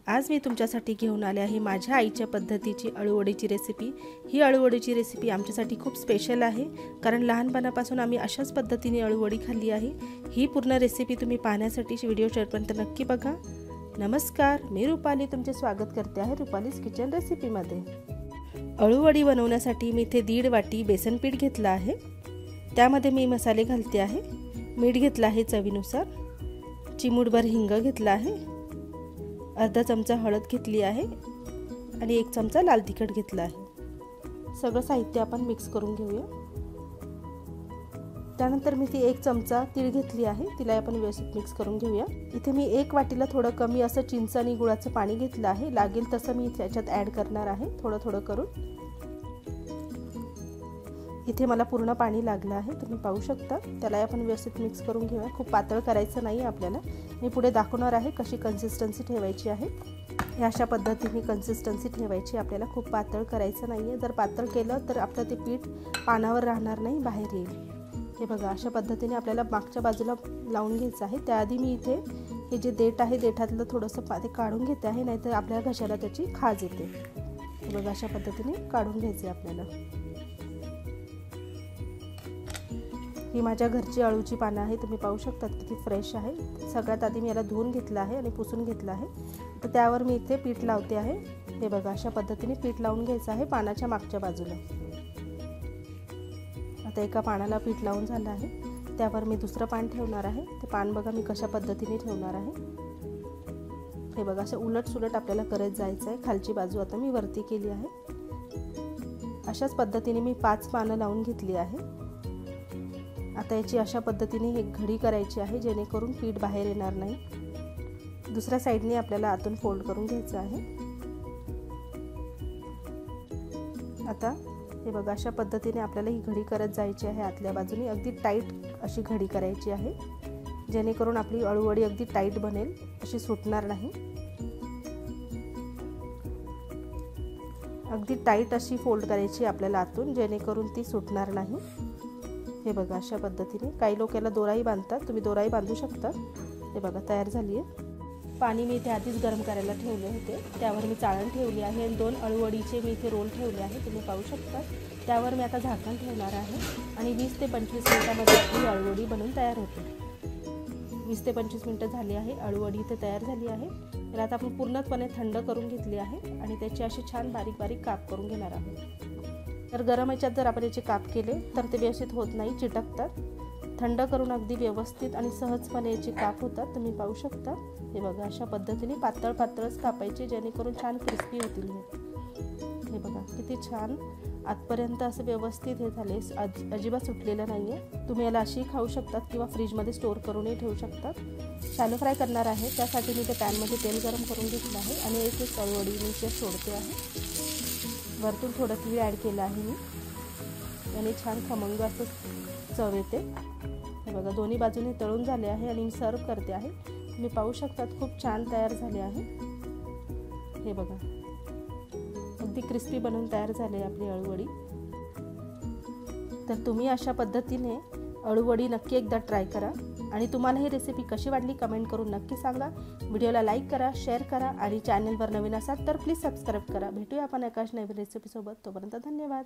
आज मी तुमच्यासाठी घेऊन आले आहे माझ्या आईच्या पद्धतीची अळूवडीची रेसिपी। ही अळूवडीची रेसिपी आमच्यासाठी खूप स्पेशल आहे, कारण लहानपणापासून आम्ही अशाच पद्धतीने अळूवडी खाल्ली आहे। ही पूर्ण रेसिपी तुम्ही पाहण्यासाठी व्हिडिओ शेवटपर्यंत नक्की बघा। नमस्कार, मी रुपाली तुमचे स्वागत करते आहे रुपालीज किचन रेसिपीमध्ये। अळूवडी बनवण्यासाठी मी इथे 1.5 वाटी बेसन पीठ घेतला आहे। त्यामध्ये मी मसाले घालते आहे। मीठ घेतला आहे चवीनुसार, चिमूटभर हिंग घेतला आहे, अर्धा चमचा हळद घेतली आहे आणि 1 चमचा लाल तिखट घेतला आहे। सगळं साहित्य आपण मिक्स करून घेऊया। त्यानंतर मी 1 चमचा तीळ घेतली आहे, तिला आपण व्यवस्थित मिक्स करून घेऊया। इथे मी 1 वाटीला थोडं कमी असं चिंच आणि गुळाचं पाणी घेतलं आहे। लागेल तसं मी त्याच्यात ॲड करणार आहे, थोडं थोडं करून। इथे मला पूर्ण पाणी लागलं आहे, तुम्ही पाहू शकता। त्याला आपण व्यवस्थित मिक्स करून घेऊया। खूप पातळ करायचं नाही आपल्याला। मी पुढे दाखवणार आहे कशी कन्सिस्टन्सी ठेवायची आहे। अशा पद्धतीने कन्सिस्टन्सी ठेवायची आपल्याला, खूप पातळ करायचं नाही आहे। जर पातळ केलं तर आपलं ते पीठ पानावर राहणार नाही, बाहेर येईल। हे बघा, अशा पद्धतीने आपल्याला मागच्या बाजूला लावून घ्यायचं आहे। त्याआधी मी इथे हे जे देठ आहे, देठातलं थोडंसं पाणी काढून घेते आहे, नाहीतर आपल्या घशाला त्याची खाज येते। हे बघा, अशा पद्धतीने काढून घ्यायचे आपल्याला। ही माझ्या घरची अळूची पानं आहे, तुम्ही पाहू शकता किती फ्रेश आहे। सगळ्यात आधी मी याला धुवून घेतलं आहे आणि पुसून घेतलं आहे। तर त्यावर मी इथे पीठ लावते आहे। हे बघा, अशा पद्धतीने पीठ लावून घ्यायचं आहे पानाच्या मागच्या बाजूला। आता एका पानाला पीठ लावून झालं आहे, त्यावर मी दुसरं पान ठेवणार आहे। ते पान बघा मी कशा पद्धतीने ठेवणार आहे। हे बघा, असं उलट सुलट आपल्याला करत जायचं आहे। खालची बाजू आता मी वरती केली आहे। अशाच पद्धतीने मी 5 पानं लावून घेतली आहे। आता याची अशा पद्धतीने एक घडी करायची आहे, जेणेकरून पीठ बाहेर येणार नाही। दुसऱ्या साईडने आपल्याला आतून फोल्ड करून घ्यायचं आहे। आता हे बघा, अशा पद्धतीने आपल्याला ही घडी करत जायची आहे। आतल्या बाजूने अगदी टाईट अशी घडी करायची आहे, जेणेकरून आपली अळूवडी अगदी टाईट बनेल, अशी सुटणार नाही। अगदी टाईट अशी फोल्ड करायची आपल्याला आतून, जेणेकरून ती सुटणार नाही। हे बघा, अशा पद्धतीने काही लोक याला दोराही बांधतात, तुम्ही दोराही बांधू शकता। हे बघा, तयार झाली आहे। पाणी मी इथे आधीच गरम करायला ठेवले होते, त्यावर मी चाळण ठेवली आहे आणि 2 अळूवडीचे मी इथे रोल ठेवले आहे, तुम्ही पाहू शकता। त्यावर मी आता झाकण ठेवणार आहे आणि 20 ते 25 मिनिटांमध्ये आपली अळूवडी बनून तयार होते। 20 ते 25 मिनिटं झाली आहे, अळूवडी इथे तयार झाली आहे। तर आता आपण पूर्णपणे थंड करून घेतली आहे आणि त्याचे असे छान बारीक बारीक काप करून घेणार आहोत। तर गरम याच्यात जर आपण याचे काप केले तर ते व्यवस्थित होत नाही, चिटकतात। थंड करून अगदी व्यवस्थित आणि सहजपणे याचे काप होतात, तुम्ही पाहू शकता। हे बघा, अशा पद्धतीने पातळ पातळच कापायचे, जेणेकरून छान क्रिस्पी होतील। हे बघा, किती छान आतपर्यंत असं व्यवस्थित हे झाले, अजिबात सुटलेलं नाही आहे। तुम्ही याला अशी खाऊ शकतात किंवा फ्रीजमध्ये स्टोअर करूनही ठेवू शकतात। शॅलो फ्राय करणार आहे, त्यासाठी मी ते पॅनमध्ये तेल गरम करून घेतलं आहे आणि एक अळूवडी मी इथे सोडते आहे। वरतून थोडं तीळ ॲड केलं आहे मी, आणि छान खमंग असं चव येते। हे बघा, दोन्ही बाजूने तळून झाले आहे आणि मी सर्व करते आहे। तुम्ही पाहू शकतात, खूप छान तयार झाले आहे। हे बघा, अगदी क्रिस्पी बनून तयार झाले आपली अळूवडी। तर तुम्ही अशा पद्धतीने अळूवडी नक्की एकदा ट्राय करा आणि तुम्हाला ही रेसिपी कशी वाटली कमेंट करून नक्की सांगा। व्हिडिओला लाईक करा, शेअर करा आणि चॅनलवर नवीन असाल तर प्लीज सबस्क्राईब करा। भेटूया आपण एकाच नवीन रेसिपीसोबत, तोपर्यंत धन्यवाद।